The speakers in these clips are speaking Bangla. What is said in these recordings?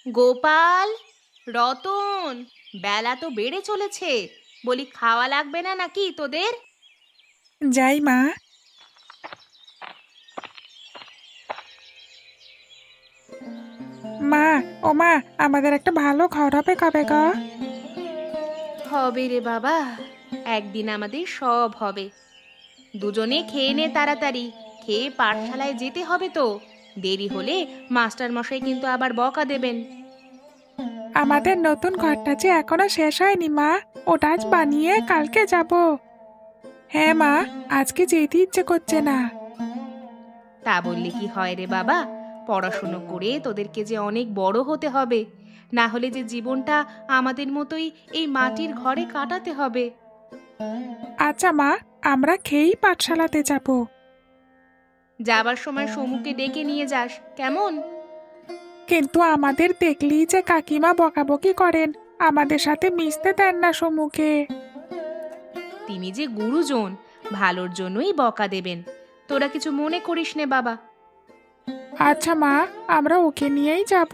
গোপাল, রতন, বেলা তো বেড়ে চলেছে। বলি, খাওয়া লাগবে না নাকি তোদের? যাই মা। মা, ও মা, আমাদের একটা ভালো ঘর হবে কবে গো? হবে রে বাবা, একদিন আমাদের সব হবে। দুজনে খেয়ে নে তাড়াতাড়ি, খেয়ে পাঠশালায় যেতে হবে তো। দেরি হলে মাস্টার মশাই কিন্তু আবার বকা দেবেন। আমাদের নতুন ঘরটা যে এখনো শেষ হয়নি মা, ওটা আজ বানিয়ে কালকে যাব। হ্যাঁ মা, আজকে যেতে ইচ্ছে করছে না। তা বললে কি হয় রে বাবা? পড়াশুনো করে তোদেরকে যে অনেক বড় হতে হবে, না হলে যে জীবনটা আমাদের মতোই এই মাটির ঘরে কাটাতে হবে। আচ্ছা মা, আমরা খেয়েই পাঠশালাতে যাব। যাবার সময় সমুকে ডেকে নিয়ে যাস, কেমন? কিন্তু আমাদের দেখলেই যে কাকিমা বকাবকি করেন, আমাদের সাথে মিশতে দেন না সমুখে। তিনি যে গুরুজন, ভালোর জন্যই বকা দেবেন। তোরা কিছু মনে করিস নে বাবা। আচ্ছা মা, আমরা ওকে নিয়েই যাব।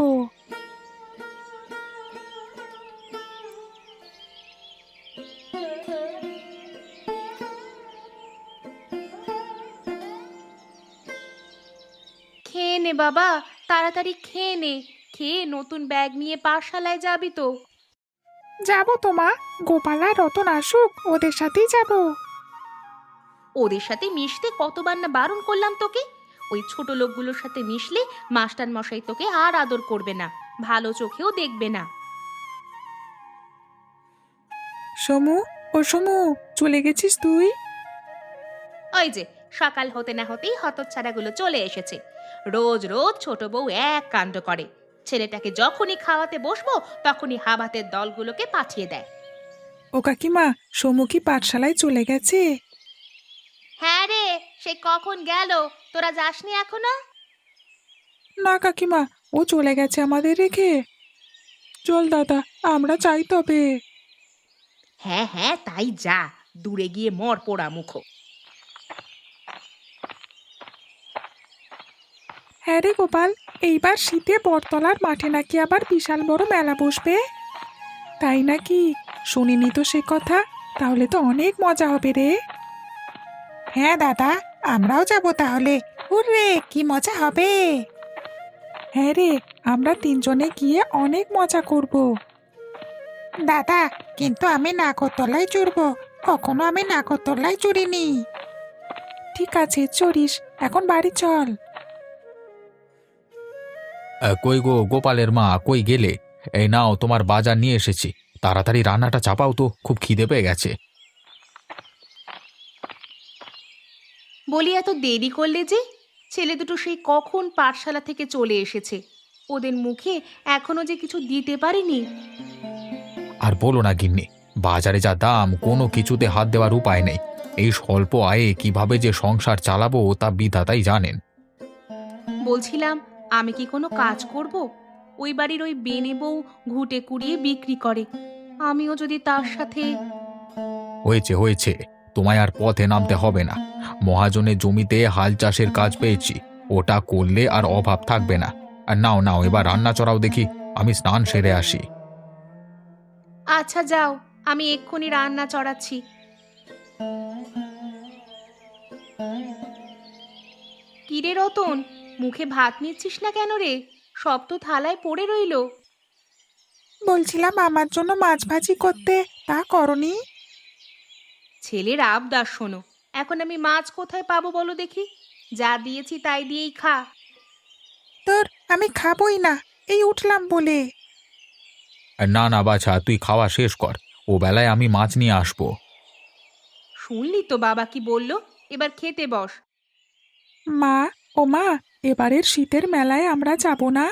খেয়ে নে বাবা, তাড়াতাড়ি খেয়ে নে। খেয়ে নতুন ব্যাগ নিয়ে পাঠশালায় যাবি তো। যাব তো মা, গোপাল আর রতন আসুক, ওদের সাথেই যাব। ওদের সাথে মিশতে কতবার না বারণ করলাম তোকে। ওই ছোট লোকগুলোর সাথে মিশলে মাস্টার মশাই তোকে আর আদর করবে না, ভালো চোখেও দেখবে না। সমু, ও সমু, চলে গেছিস তুই? ওই যে, সকাল হতে না হতেই হতচ্ছাড়াগুলো চলে এসেছে। রোজ রোজ ছোট বউ এক কাণ্ড করে। ছেলেটাকে যখনই খাওয়াতে বসবো তখনই হাবাতের দলগুলোকে পাঠিয়ে দেয়। ও কাকিমা, সমু কি পাঠশালায় চলে গেছে? হ্যাঁ রে, সে কখন গেল, তোরা যাসনি এখনো? না কাকিমা, ও চলে গেছে আমাদের রেখে। চল দাদা, আমরা যাই তবে। হ্যাঁ হ্যাঁ, তাই যা, দূরে গিয়ে মর পোড়া মুখো। হ্যাঁ রে গোপাল, এইবার শীতে বটতলার মাঠে নাকি আবার বিশাল বড় মেলা বসবে, তাই নাকি? শুনিনি তো সে কথা। তাহলে তো অনেক মজা হবে রে। হ্যাঁ দাদা, আমরাও যাব তাহলে। হুররে, কি মজা হবে! হ্যাঁ রে, আমরা তিনজনে গিয়ে অনেক মজা করব। দাদা, কিন্তু আমি নাগরদোলায় চড়বো। কখনো আমি নাগরদোলায় চড়িনি। ঠিক আছে, চড়িস। এখন বাড়ি চল। কই গো গোপালের মা, কই গেলে? এই নাও, তোমার বাজার নিয়ে এসেছি। তাড়াতাড়ি রান্নাটা চাপাও তো, খুব খিদে পেয়ে গেছে। বলি, এত দেরি করলে যে? ছেলে দুটো সেই কখন পাঠশালা থেকে চলে এসেছে, ওদের মুখে এখনো যে কিছু দিতে পারিনি। আর বলো না গিন্নি, বাজারে যা দাম, কোনো কিছুতে হাত দেওয়ার উপায় নেই। এই স্বল্প আয়ে কিভাবে যে সংসার চালাবো তা বিধাতাই জানেন। বলছিলাম, আমি কি কোনো কাজ করব? ওই বাড়ির ওই বেনে বউ ঘুটে কুড়িয়ে বিক্রি করে, আমিও যদি তার সাথে। হয়েছে হয়েছে, তোমায় আর পথে নামতে হবে না। মহাজনের জমিতে হাল চাষের কাজ পেয়েছি, ওটা করলে আর অভাব থাকবে না। আর নাও নাও, এবার রান্না চড়াও দেখি, আমি স্নান সেরে আসি। আচ্ছা যাও, আমি এক্ষুনি রান্না চড়াচ্ছি। কিরে রতন, মুখে ভাত নিচ্ছিস না কেন রে? সব তো থালায় পড়ে রইলো। বলছিলাম আমার জন্য মাছ ভাজি করতে, তা করনি। ছেলের আবদার শোনো। এখন আমি মাছ কোথায় পাবো বলো দেখি? যা দিয়েছি তাই দিয়েই খা। তোর, আমি খাবই না, এই উঠলাম বলে। না না বাছা, তুই খাওয়া শেষ কর, ও বেলায় আমি মাছ নিয়ে আসবো। শুনলি তো বাবা কি বললো, এবার খেতে বস। মা, ও মা, এবারের শীতের মেলায় আমরা যাব না?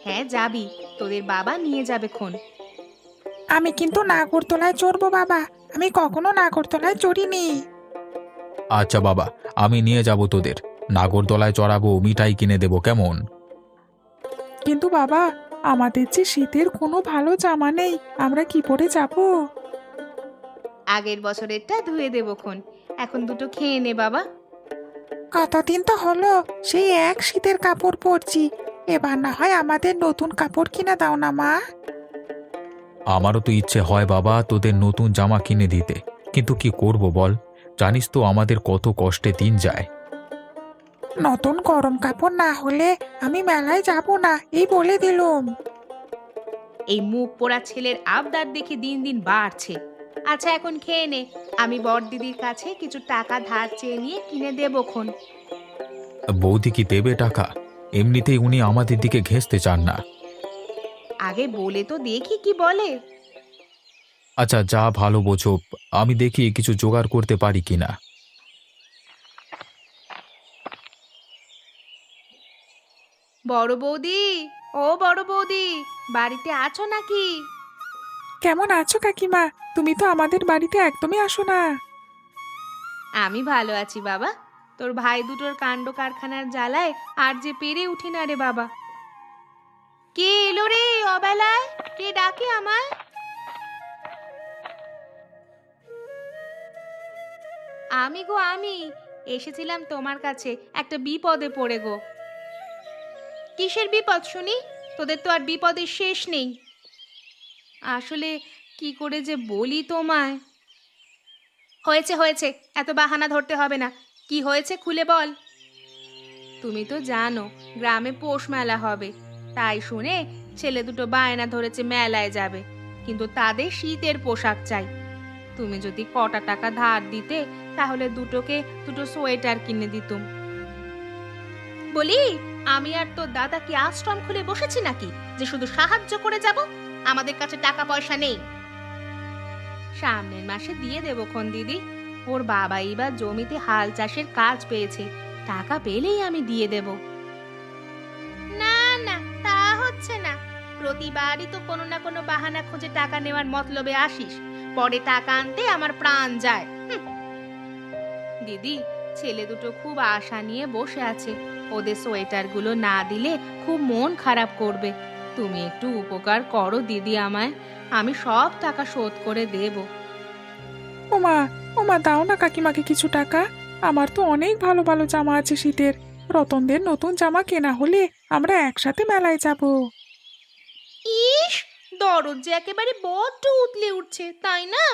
হ্যাঁ যাবি, তোদের বাবা নিয়ে যাবে খন। আমি কিন্তু নাগরদোলায় চড়বো বাবা, আমি কখনো নাগরদোলায় চড়িনি। আচ্ছা বাবা, আমি নিয়ে যাব তোদের। নাগরদোলায় চড়াবো, মিঠাই কিনে দেবো, কেমন? কিন্তু বাবা, আমাদের যে শীতের কোনো ভালো জামা নেই, আমরা কি পরে যাব? আগের বছরেরটা ধুয়ে দেবো খন, এখন দুটো খেয়ে নে বাবা। কতদিন তো হলো সেই এক শীতের কাপড় পরছি, এবার না হয় আমাদের নতুন কাপড় কিনে দাও না মা। আমারও তো ইচ্ছে হয় বাবা তোদের নতুন জামা কিনে দিতে, কিন্তু কি করব বল, জানিস তো আমাদের কত কষ্টে দিন যায়। নতুন গরম কাপড় না হলে আমি মেলায় যাব না, এই বলে দিলুম। এই মুখ পোড়া ছেলের আবদার দেখে দিন দিন বাড়ছে। আচ্ছা এখন খেয়ে নে, আমি বড়দিদির কাছে কিছু টাকা ধার চেয়ে নিয়ে কিনে দেবখন। বৌদি কি দেবে টাকা? এমনিতেই উনি আমাদের দিকে ঘেঁষতে চান না। আগে বলে তো দেখি কি বলে। আচ্ছা যা ভালো বোঝো, আমি দেখি কিছু জোগাড় করতে পারি কিনা। বড় বৌদি, ও বড় বৌদি, বাড়িতে আছো নাকি? কেমন আছো কাকিমা? তুমি তো আমাদের বাড়িতে একদমই আসো না। আমি ভালো আছি বাবা। তোর ভাই দুটোর কাণ্ড কারখানার জ্বালায় আর যে পেরে উঠি না রে বাবা। কে এলো রে অবেলায়? কে ডাকে আমায়? আমি গো আমি এসেছিলাম তোমার কাছে একটা বিপদে পড়ে গো। কিসের বিপদ শুনি? তোদের তো আর বিপদের শেষ নেই। আসলে কি করে যে বলি তোমায়। হয়েছে হয়েছে, এত বাহানা ধরতে হবে না। কি হয়েছে খুলে বল। তুমি তো জানো গ্রামে পৌষ মেলা হবে, তাই শুনে ছেলে দুটো বায়না ধরেছে মেলায় যাবে, কিন্তু তাদের শীতের পোশাক চাই। তুমি যদি কটা টাকা ধার দিতে তাহলে দুটোকে দুটো সোয়েটার কিনে দিতুম। বলি, আমি আর তোর দাদা কি আশ্রম খুলে বসেছি নাকি যে শুধু সাহায্য করে যাব? আমাদের কাছে টাকা পয়সা নেই। সামনের মাসে দিয়ে দেবখন দিদি। ওর বাবা এবার জমিতে হাল চাষের কাজ পেয়েছে, টাকা পেলেই আমি দিয়ে দেব। না না, তা হচ্ছে না। প্রতিবারই তো কোনো না কোনো বাহানা খুঁজে টাকা নেওয়ার মতলবে আসিস, পরে টাকা আনতে আমার প্রাণ যায়। দিদি, ছেলে দুটো খুব আশা নিয়ে বসে আছে, ওদের সোয়েটারগুলো না দিলে খুব মন খারাপ করবে। তুমি একটু উপকার করো দিদি আমায়, আমি সব টাকা শোধ করে দেব। ওমা, ওমা দাও না কাকিমাকে কিছু টাকা। আমার তো অনেক ভালো ভালো জামা আছে শীতের। রতনদের নতুন জামা কেনা হলে আমরা একসাথে মেলায় যাব। ইস, দরদ যে একেবারে বড্ড উতলে উঠছে, তাই না?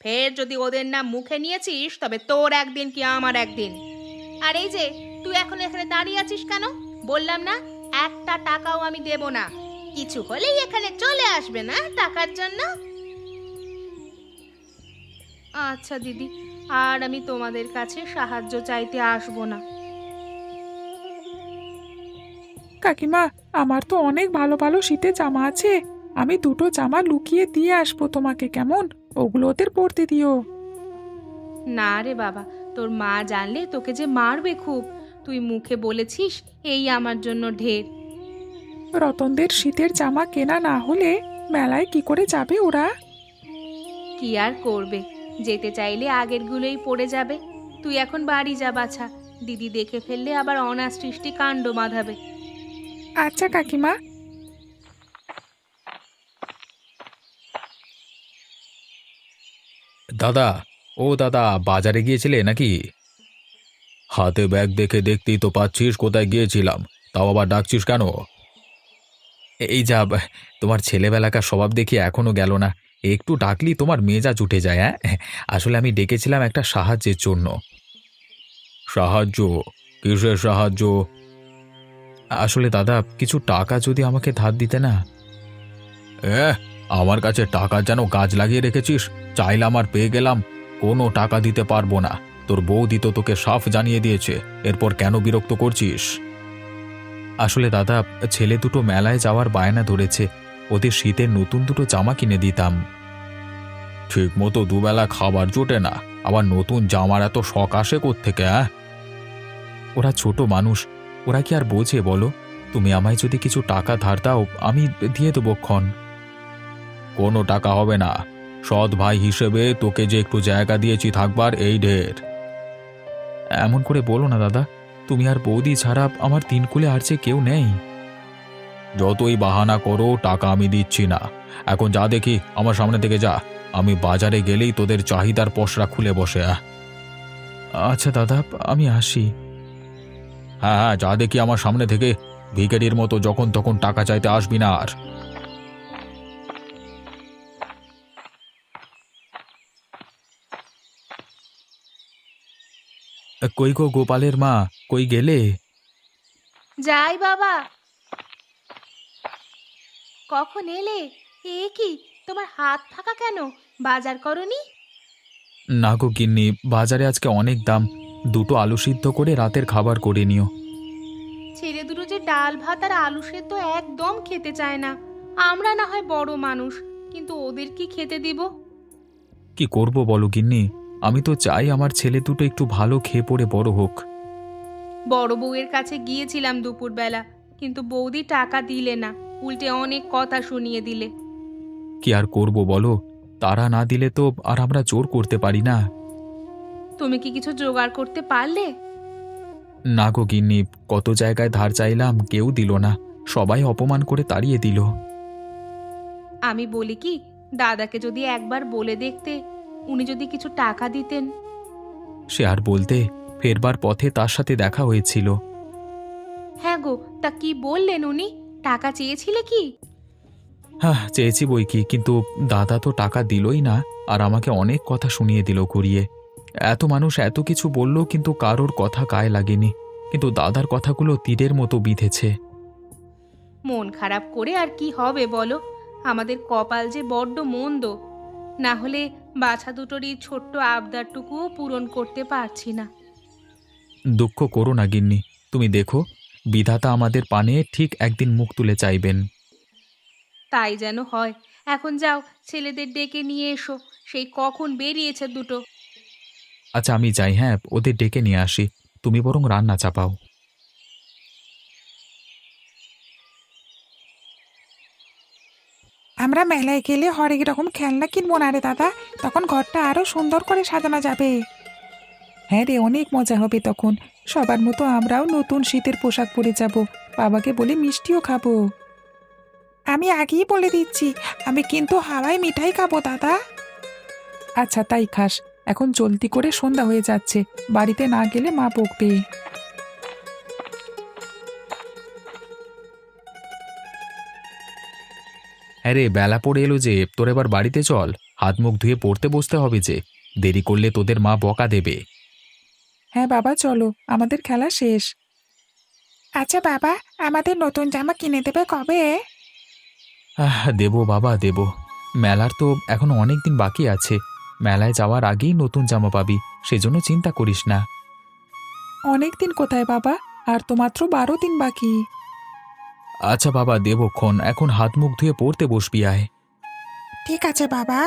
ফের যদি ওদের নাম মুখে নিয়েছিস তবে তোর একদিন কি আমার একদিন। আর এই যে তুই এখন এখানে দাঁড়িয়ে আছিস কেন? বললাম না একটা টাকাও আমি দেব না। কিছু হলেই এখানে চলে আসবে না টাকার জন্য। আচ্ছা দিদি, আর আমি তোমাদের কাছে সাহায্য চাইতে আসবো না। কাকিমা, আমার তো অনেক ভালো ভালো শীতের জামা আছে। আমি দুটো জামা লুকিয়ে দিয়ে আসবো তোমাকে, কেমন? ওগুলো ওদের পরতে দিও। না রে বাবা, তোর মা জানলে তোকে যে মারবে খুব। তুই মুখে বলেছিস এই আমার জন্য ঢের। রতনদের শীতের জামা কেনা না হলে মেলায় কি করে যাবে ওরা? কি আর করবে, যেতে চাইলে আগেরগুলোই পড়ে যাবে। তুই এখন বাড়ি যা বাছা, দিদি দেখে ফেললে আবার অনাসৃষ্টি কাণ্ড বাঁধাবে। আচ্ছা কাকিমা। দাদা, ও দাদা, বাজারে গিয়েছিলে নাকি? হাতে ব্যাগ দেখে দেখতেই তো পাচ্ছিস কোথায় গিয়েছিলাম, তাও আবার ডাকছিস কেন? এই যা, তোমার ছেলেবেলাকার স্বভাব দেখি এখনো গেল না। একটু ডাকলি তোমার মেজাজ উঠে যায়। হ্যাঁ, আসলে আমি ডেকেছিলাম একটা সাহায্যের জন্য। সাহায্য? কিসের সাহায্য? আসলে দাদা, কিছু টাকা যদি আমাকে ধার দিতে না। আমার কাছে টাকা যেন গাছ লাগিয়ে রেখেছিস, চাইলাম আর পেয়ে গেলাম। কোনো টাকা দিতে পারবো না। তোর বৌদি তো তোকে সাফ জানিয়ে দিয়েছে, এরপর কেন বিরক্ত করছিস? আসলে দাদা, ছেলে দুটো মেলায় যাওয়ার বায়না ধরেছে, ওদের শীতের নতুন দুটো জামা কিনে দিতাম। ঠিক মতো দুবেলা খাবার জোটে না, আবার নতুন জামার এত শখ আসে কোত্থেকে? ওরা ছোট মানুষ, ওরা কি আর বোঝে বলো? তুমি আমায় যদি কিছু টাকা ধার দাও আমি দিয়ে দেবক্ষণ। কোনো টাকা হবে না, সৎ ভাই হিসেবে তোকে যে একটু জায়গা দিয়েছি থাকবার, এই ঢের। এমন করে বলো না দাদা, তুমি আর বৌদি ছাড়া আমার তিনকুলে আর যে কেউ নেই। যতই বাহানা করো টাকা আমি দিচ্ছি না। এখন যা দেখি আমার সামনে থেকে যা, আমি বাজারে গেলেই তোদের চাহিদার পসরা খুলে বসে। আচ্ছা দাদা, আমি আসি। হ্যাঁ হ্যাঁ, যা দেখি আমার সামনে থেকে, ভিখারির মতো যখন তখন টাকা চাইতে আসবি না আর। কই গো গোপালের মা, কই গেলে? যাই বাবা। কখন এলে? এ কি, তোমার হাত ফাঁকা কেন? বাজার করনি? না গো গিন্নি, বাজারে আজকে অনেক দাম। দুটো আলু সিদ্ধ করে রাতের খাবার করে নিও। ছেলে দুটো যে ডাল ভাত আর আলু সেদ্ধ একদম খেতে চায় না। আমরা না হয় বড় মানুষ, কিন্তু ওদের কি খেতে দিব? কি করব বলো গিন্নি, আমি তো চাই আমার ছেলে দুটো একটু ভালো খেয়ে পড়ে বড় হোক। বড় বউয়ের কাছে গিয়েছিলাম দুপুরবেলা, কিন্তু বৌদি টাকা দিলে না, উল্টে অনেক কথা শুনিয়ে দিলে। কি আর করব বলো, তারা না দিলে তো আর আমরা জোর করতে পারি না। তুমি কি কিছু জোগাড় করতে পারলে? না গো গিন্নি, কত জায়গায় ধার চাইলাম, কেউ দিল না, সবাই অপমান করে তাড়িয়ে দিল। আমি বলি কি, দাদাকে যদি একবার বলে দেখতে, উনি যদি কিছু টাকা দিতেন। সে আর বলতে, ফেরবার পথে তার সাথে দেখা হয়েছিল। হ্যাঁ গো, তা কি বললেন উনি? টাকা চেয়েছিলে কি? হ্যাঁ চেয়েছি বই কি, কিন্তু দাদা তো টাকা দিলই না, আর আমাকে অনেক কথা শুনিয়ে দিল ঘুরিয়ে। এত মানুষ এত কিছু বলল, কিন্তু কারোর কথা গায়ে লাগেনি, কিন্তু দাদার কথাগুলো তীরের মতো বিঁধেছে। মন খারাপ করে আর কি হবে বলো? আমাদের কপাল যে বড্ড মন্দ, না হলে বাছা দুটোর এই ছোট্ট আবদারটুকুও পূরণ করতে পারছি না। দুঃখ করো না গিন্নি, তুমি দেখো, বিধাতা আমাদের পানে ঠিক একদিন মুখ তুলে চাইবেন। তাই যেন হয়। এখন যাও, ছেলেদের ডেকে নিয়ে এসো, সেই কখন বেরিয়েছে দুটো। আচ্ছা আমি যাই, হ্যাঁ ওদের ডেকে নিয়ে আসি, তুমি বরং রান্না চাপাও। আমরা মেলায় গেলে হরেক রকম খেলনা কিনবো না রে দাদা? তখন ঘরটা আরো সুন্দর করে সাজানো যাবে। হ্যাঁ রে, অনেক মজা হবে তখন। সবার মতো আমরাও নতুন শীতের পোশাক পরে যাব। বাবাকে বলে মিষ্টিও খাবো। আমি আগেই বলে দিচ্ছি, আমি কিন্তু হাওয়ায় মিঠাই খাবো দাদা। আচ্ছা তাই খাস। এখন জলদি করে সন্ধ্যা হয়ে যাচ্ছে, বাড়িতে না গেলে মা বকবে। হ্যাঁ রে, বেলা পড়ে এলো যে, তোর এবার বাড়িতে চল, হাত মুখ ধুয়ে পড়তে বসতে হবে যে, দেরি করলে তোদের মা বকা দেবে। হ্যাঁ বাবা চলো, আমাদের খেলা শেষ। আচ্ছা বাবা, আমাদের নতুন জামা কিনে দেবে কবে? দেবো বাবা দেবো, মেলার তো এখনো অনেক দিন বাকি আছে, মেলায় যাওয়ার আগেই নতুন জামা পাবি, সেজন্য চিন্তা করিস না। অনেক দিন কোথায় বাবা, আর তো মাত্র 12 দিন বাকি। আচ্ছা বাবা দেবক্ষণ, এখন হাত মুখ ধুয়ে পড়তে বসবি আয়। ঠিক আছে বাবা।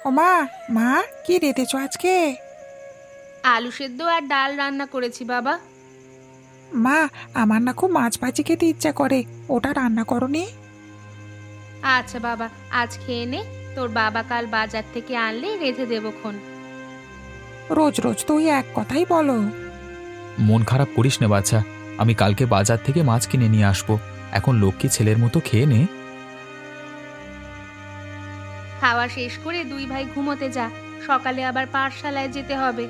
ওমা, মা কি রেঁধেছো আজকে? আলু সেদ্ধ আর ডাল রান্না করেছি বাবা। মা, আমার না খুব মাছ ভাজি খেতে ইচ্ছা করে, ওটা রান্না করনি? আচ্ছা বাবা, আজ খেয়ে নে, তোর বাবা কাল বাজার থেকে আনলে রেঁধে দেবক্ষণ। রোজ রোজ তো ওই এক কথাই বলো। মন খারাপ করিস না বাছা, আমি কালকে বাজার থেকে মাছ কিনে নিয়ে আসবো, এখন লক্ষ্মী ছেলের মতো খেয়ে নে। খাওয়া শেষ করে দুই ভাই ঘুমোতে যা, সকালে আবার পাঠশালায় যেতে হবে।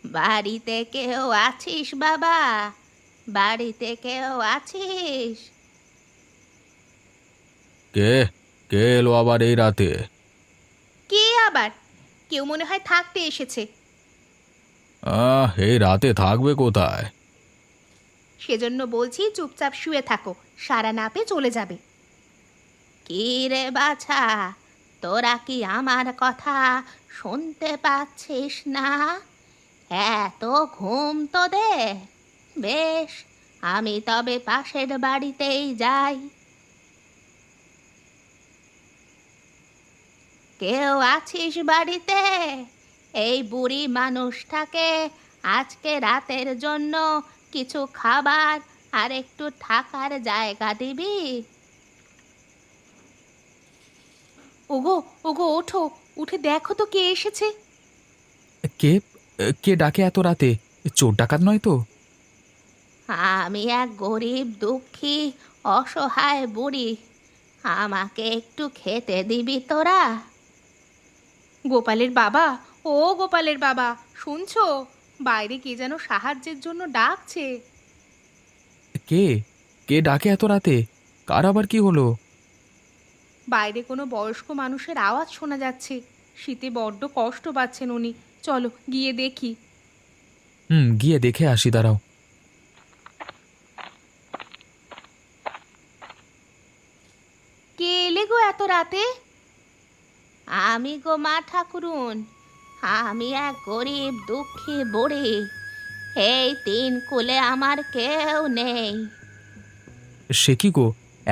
বাড়িতে কেউ আছিস বাবা? বাড়িতে কেউ আছিস? কে কে এলো আবার এই রাতে? কে আবার? কেউ মনে হয় থাকতে এসেছে। এই রাতে থাকবে কোথায়? সেজন্য বলছি চুপচাপ শুয়ে থাকো, সারা না পেয়ে চলে যাবে। কি রে বাছা, তোরা কি আমার কথা শুনতে পাচ্ছিস না? এত ঘুম তোদের? বেশ, আমি তবে পাশের বাড়িতেই যাই। কেউ আছিস বাড়িতে? এই বুড়ি মানুষটাকে আজকে রাতের জন্য কিছু খাবার আর একটু থাকার জায়গা দিবি? ওগো, ওগো ওঠো, উঠে দেখো তো কে এসেছে। কে কে ডাকে এত রাতে? চোর ডাকাত নয় তো? আমি এক গরিব দুঃখী অসহায় বুড়ি, আমাকে একটু খেতে দিবি তোরা? গোপালের বাবা, ও গোপালের বাবা, শুনছো? বাইরে কে যেন সাহায্যের জন্য ডাকছে। কে কে ডাকে এত রাতে? কার আবার কি হলো? বাইরে কোনো বয়স্ক মানুষের আওয়াজ শোনা যাচ্ছে। শীতে বড্ড কষ্ট পাচ্ছেন উনি। চলো গিয়ে দেখি। গিয়ে দেখে আসি, দাঁড়াও। কে এলে গো এত রাতে? আমি গো মা ঠাকুরুন, আমি এক গরিব দুঃখী বুড়ি। এই তিন কুলে আমার কেউ নেই। সে কি গো,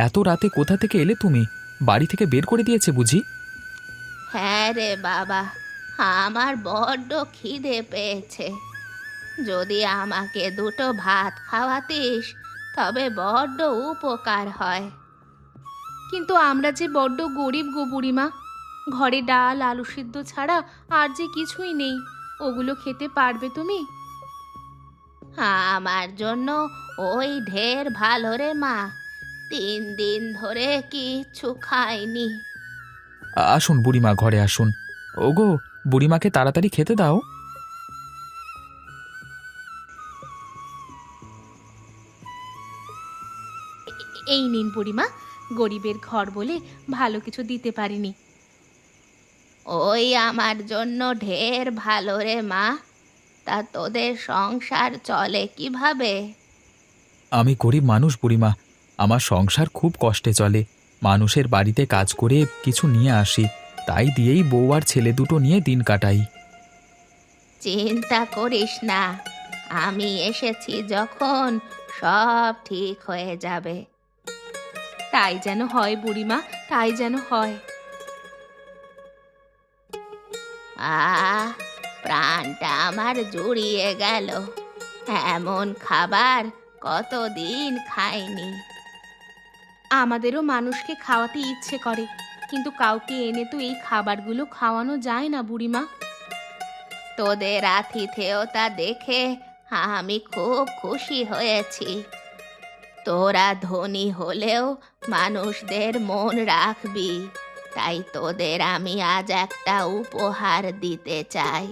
এত রাতে কোথা থেকে এলে তুমি? বাড়ি থেকে বের করে দিয়েছে বুঝি? হ্যাঁ রে বাবা, আমার বড্ড খিদে পেয়েছে। যদি আমাকে দুটো ভাত খাওয়াতিস তবে বড্ড উপকার হয়। কিন্তু আমরা যে বড্ড গরিব গো বুড়িমা, ঘরে ডাল আলু সিদ্ধ ছাড়া আর যে কিছুই নেই। ওগুলো খেতে পারবে তুমি? আমার জন্য ওই ঢের ভালো রে মা, 3 দিন ধরে কিচ্ছু খাইনি। আসুন বুড়িমা, ঘরে আসুন। ওগো, বুড়িমাকে তাড়াতাড়ি খেতে দাও। এই নিন বুড়িমা, গরিবের ঘর বলে ভালো কিছু দিতে পারিনি। ওই আমার জন্য ঢের ভালো রে মা। তা তোদের সংসার চলে কিভাবে? আমি গরিব মানুষ বুড়িমা, আমার সংসার খুব কষ্টে চলে। মানুষের বাড়িতে কাজ করে কিছু নিয়ে আসি, তাই দিয়েই বউ আর ছেলে দুটো নিয়ে দিন কাটাই। চিন্তা করিস না, আমি এসেছি যখন সব ঠিক হয়ে যাবে। তাই যেন হয় বুড়িমা, তাই যেন হয়। আহ, প্রাণটা আমার জুড়িয়ে গেল। এমন খাবার কতদিন খাইনি। আমাদেরও মানুষকে খাওয়াতে ইচ্ছে করে, কিন্তু কাউকে এনে তো এই খাবারগুলো খাওয়ানো যায় না বুড়িমা। তোদের আতিথেয়তা দেখে আমি খুব খুশি হয়েছি। তোরা ধনী হলেও মানুষদের মন রাখবি, তাই তোদের আমি আজ একটা উপহার দিতে চাই।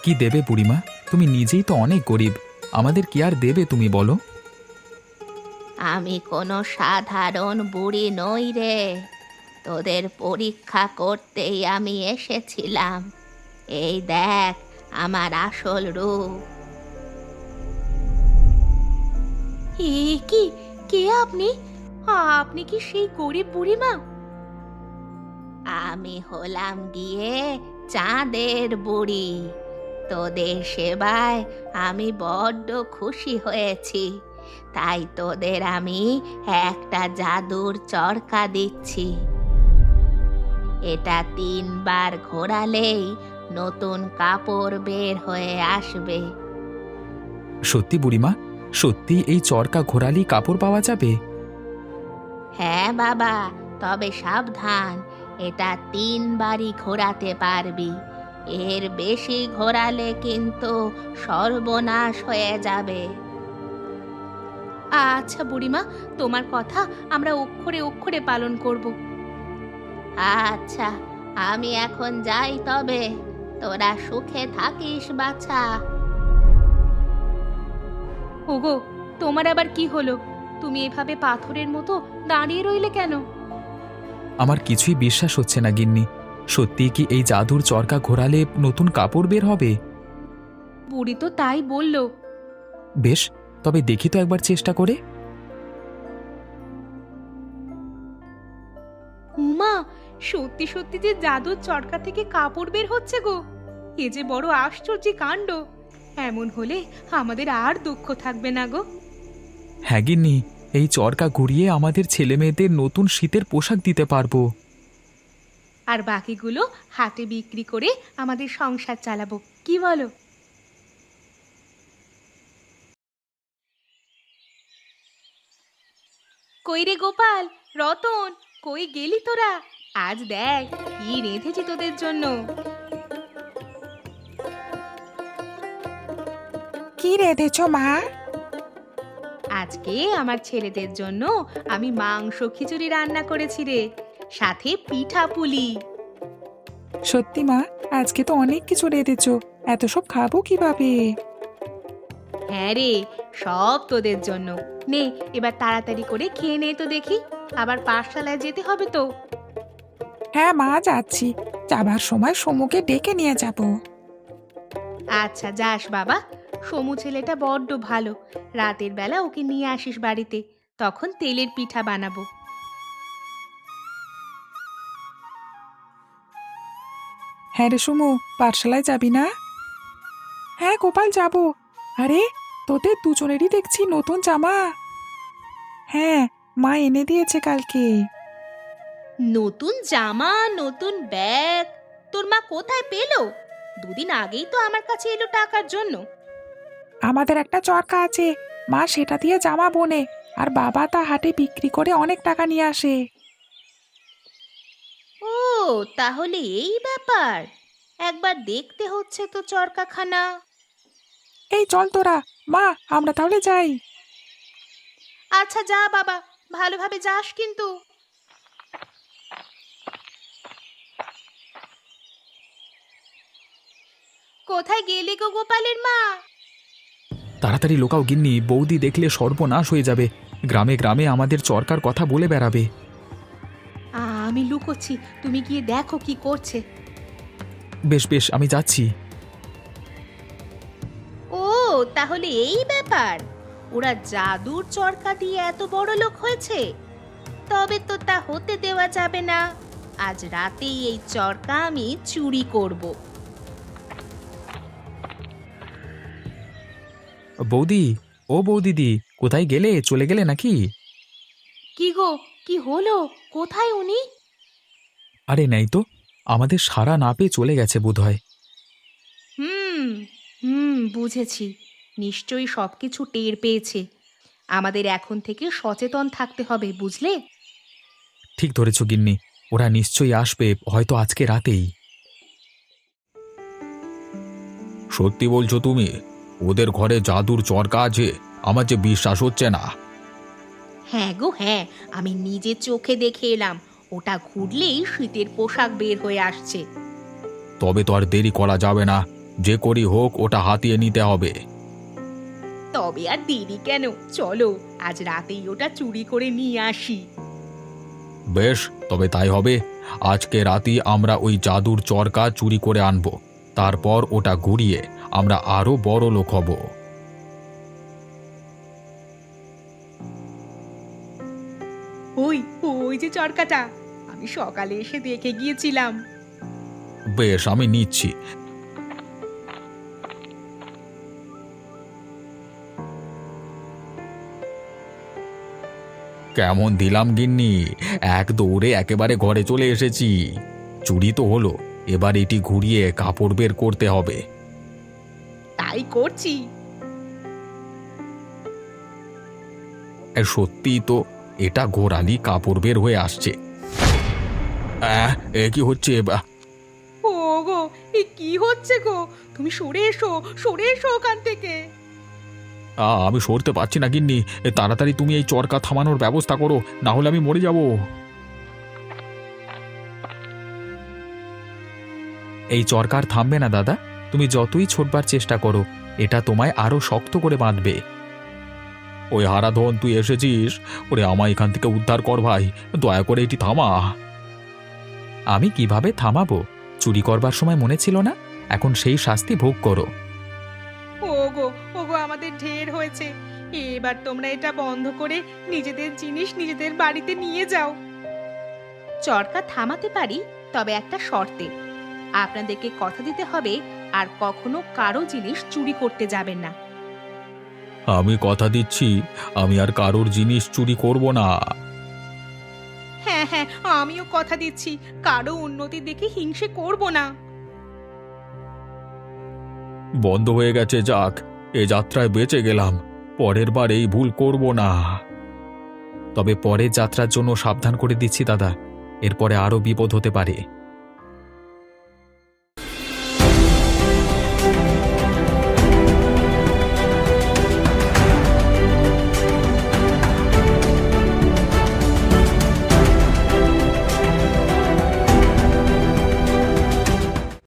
কি দেবে বুড়িমা? তুমি নিজেই তো অনেক গরিব, আমাদের কি আর দেবে তুমি বলো? আমি কোনো সাধারণ বুড়ি নই রে, তোদের পরীক্ষা করতেই আমি এসেছিলাম। এই দেখ আমার আসল রূপ। এ কি, কে আপনি? আপনি কি সেই গরিব বুড়িমা? আমি হলাম গিয়ে চাঁদের বুড়ি। তোদের সেবায় আমি বড্ড খুশি হয়েছি, তাই তোদের আমি একটা জাদুর চরকা দিচ্ছি। এটা 3 বার ঘোরালেই নতুন কাপড় বের হয়ে আসবে। সত্যি বুড়িমা? সত্যি এই চরকা ঘোরালি কাপড় পাওয়া যাবে? হ্যাঁ বাবা, তবে সাবধান, এটা 3 বারই ঘোরাতে পারবি। এর বেশি ঘোরালে কিন্তু সর্বনাশ হয়ে যাবে। আচ্ছা বুড়িমা, তোমার কথা আমরা অক্ষরে অক্ষরে পালন করব। আচ্ছা, আমি এখন যাই তবে। তোরা সুখে থাকিস বাছা। ওগো, তোমার আবার কি হলো? তুমি এভাবে পাথরের মতো দাঁড়িয়ে রইলে কেন? আমার কিছুই বিশ্বাস হচ্ছে না গিন্নি। সত্যি কি এই জাদুর চরকা ঘোরালে নতুন কাপড় বের হবে? বুড়ি তো তাই বলল। বেশ, তবে দেখি তো একবার চেষ্টা করে। উমা, সত্যি সত্যি যে জাদুর চরকা থেকে কাপড় বের হচ্ছে গো। এ যে বড় আশ্চর্য কাণ্ড। এমন হলে আমাদের আর দুঃখ থাকবে না গো। হ্যাঁ গিন্নি, এই চরকা ঘুরিয়ে আমাদের ছেলে মেয়েদের নতুন শীতের পোশাক দিতে পারবো। আর বাকিগুলো হাটে বিক্রি করে আমাদের সংসার চালাবো, কি বলো? কই রে গোপাল, রতন, কই গেলি তোরা? আজ দেখ কি রেঁধেছি তোদের জন্য। কি রেঁধেছো মা? আজকে আমার ছেলেদের জন্য আমি মাংস খিচুড়ি রান্না করেছি রে, সাথে পিঠা পুলি। সত্যি মা, আজকে তো অনেক কিছু রেঁধেছো, এত সব খাবো কিভাবে? হ্যাঁ রে, সব তোদের জন্য। নে এবার তাড়াতাড়ি করে খেয়ে নে তো দেখি, আবার পাঠশালায় যেতে হবে তো। হ্যাঁ মা, যাচ্ছি। যাবার সময় সমুকে ডেকে নিয়ে যাব। আচ্ছা যাস বাবা, সমু ছেলেটা বড্ড ভালো। রাতের বেলা ওকে নিয়ে আসিস বাড়িতে, তখন তেলের পিঠা বানাবো। হ্যাঁ রে সমু, পাঠশালায় যাবি না? হ্যাঁ গোপাল, যাব। আরে, তোদের দুজনেরই দেখছি নতুন জামা। হ্যাঁ, মা এনে দিয়েছে কালকে। নতুন জামা, নতুন ব্যাগ, তোর মা কোথায় পেলো? দুদিন আগেই তো আমার কাছে এলো টাকার জন্য। আমাদের একটা চরকা আছে, মা সেটা দিয়ে জামা বোনে, আর বাবা তা হাটে বিক্রি করে অনেক টাকা নিয়ে আসে। ও, তাহলে এই ব্যাপার। একবার দেখতে হচ্ছে তো চরকাখানা। এই চল তোরা, মা আমরা তাহলে যাই। আচ্ছা যা বাবা, ভালোভাবে যাস কিন্তু। কোথায় গেলে গো গোপালের মা? তাড়াতাড়ি লোকাও গিন্নি, বৌদি দেখলে সর্বনাশ হয়ে যাবে। গ্রামে গ্রামে আমাদের চরকার কথা বলে বেড়াবে। আমি লুকোচ্ছি, তুমি গিয়ে দেখো কি করছে। বেশ বেশ, আমি যাচ্ছি। ও, তাহলে এই ব্যাপার। ওরা জাদুর চরকা দিয়ে এত বড় লোক হয়েছে। তবে তো তা হতে দেওয়া যাবে না। আজ রাতেই এই চরকা আমি চুরি করব। বৌদি, ও বৌদিদি, কোথায় গেলে? চলে গেলে নাকি? কি গো, কি হলো? কোথায় উনি? আরে নেই তো, আমাদের সাড়া না পেয়ে চলে গেছে বোধহয়। হুম বুঝেছি। নিশ্চয়ই সবকিছু টের পেয়েছে। আমাদের এখন থেকে সচেতন থাকতে হবে, বুঝলে? ঠিক ধরেছ গিন্নি, ওরা নিশ্চয়ই আসবে, হয়তো আজকে রাতেই। সত্যি বলছো তুমি? ওদের ঘরে জাদুর চরকা আছে? আমার যে বিশ্বাস হচ্ছে না। হ্যাঁ গো হ্যাঁ, আমি নিজে চোখে দেখে এলাম। ওটা ঘুরলেই শীতের পোশাক বের হয়ে আসছে। তবে তো আর দেরি করা যাবে না, যে করি হোক ওটা হাতিয়ে নিতে হবে। তবে আর দেরি কেন, চলো আজ রাতেই ওটা চুরি করে নিয়ে আসি। বেশ, তবে তাই হবে। আজকে রাতেই আমরা ওই জাদুর চরকা চুরি করে আনবো, তারপর ওটা ঘুরিয়ে আমরা আরো বড় লোক হব। ওই ওই যে চরকাটা, আমি সকালে এসে দেখে গিয়েছিলাম। বেশ, আমি নিচ্ছি। কেমন দিলাম গিন্নি? এক দৌড়ে একেবারে ঘরে চলে এসেছি। চুরি তো হলো, এবার এটি ঘুরিয়ে কাপড় বের করতে হবে। তাই করছি। সত্যি তো, এটা গোড়ালি কাপড় বের হয়ে আসছে। এ কি হচ্ছে? ও গো, এ কি হচ্ছে গো? তুমি সরে এসো, সরে এসো ওখান থেকে। আমি সরতে পারছি না গিন্নি, তাড়াতাড়ি তুমি এই চরকা থামানোর ব্যবস্থা করো, না হলে আমি মরে যাব। এই চরকার থামবে না দাদা, তুমি যতই ছোটবার চেষ্টা করো, এটা তোমায় আরো শক্ত করে বাঁধবে। ওই হারাধন, তুই এসেছিস? ওরে আমায় এখান থেকে উদ্ধার কর ভাই, দয়া করে এটি থামা। আমি কিভাবে থামাবো? চুরি করবার সময় মনে ছিল না? এখন সেই শাস্তি ভোগ করো। ওগো ওগো, আমাদের ঢের হয়েছে। এবার তোমরা এটা বন্ধ করে নিজেদের জিনিস নিজেদের বাড়িতে নিয়ে যাও। চরকা থামাতে পারি, তবে একটা শর্তে। আপনাদেরকে কথা দিতে হবে আর কখনো কারো জিনিস চুরি করতে যাবেন না। আমি কথা দিচ্ছি, আমি আর কারোর জিনিস চুরি করব না। হ্যাঁ হ্যাঁ, আমিও কথা দিচ্ছি, কারো উন্নতি দেখে হিংসে করব না। বন্ধ হয়ে গেছে, যাক, এ যাত্রায় বেঁচে গেলাম। পরের বার এই ভুল করব না। তবে পরের যাত্রার জন্য সাবধান করে দিচ্ছি দাদা, এরপরে আরো বিপদ হতে পারে।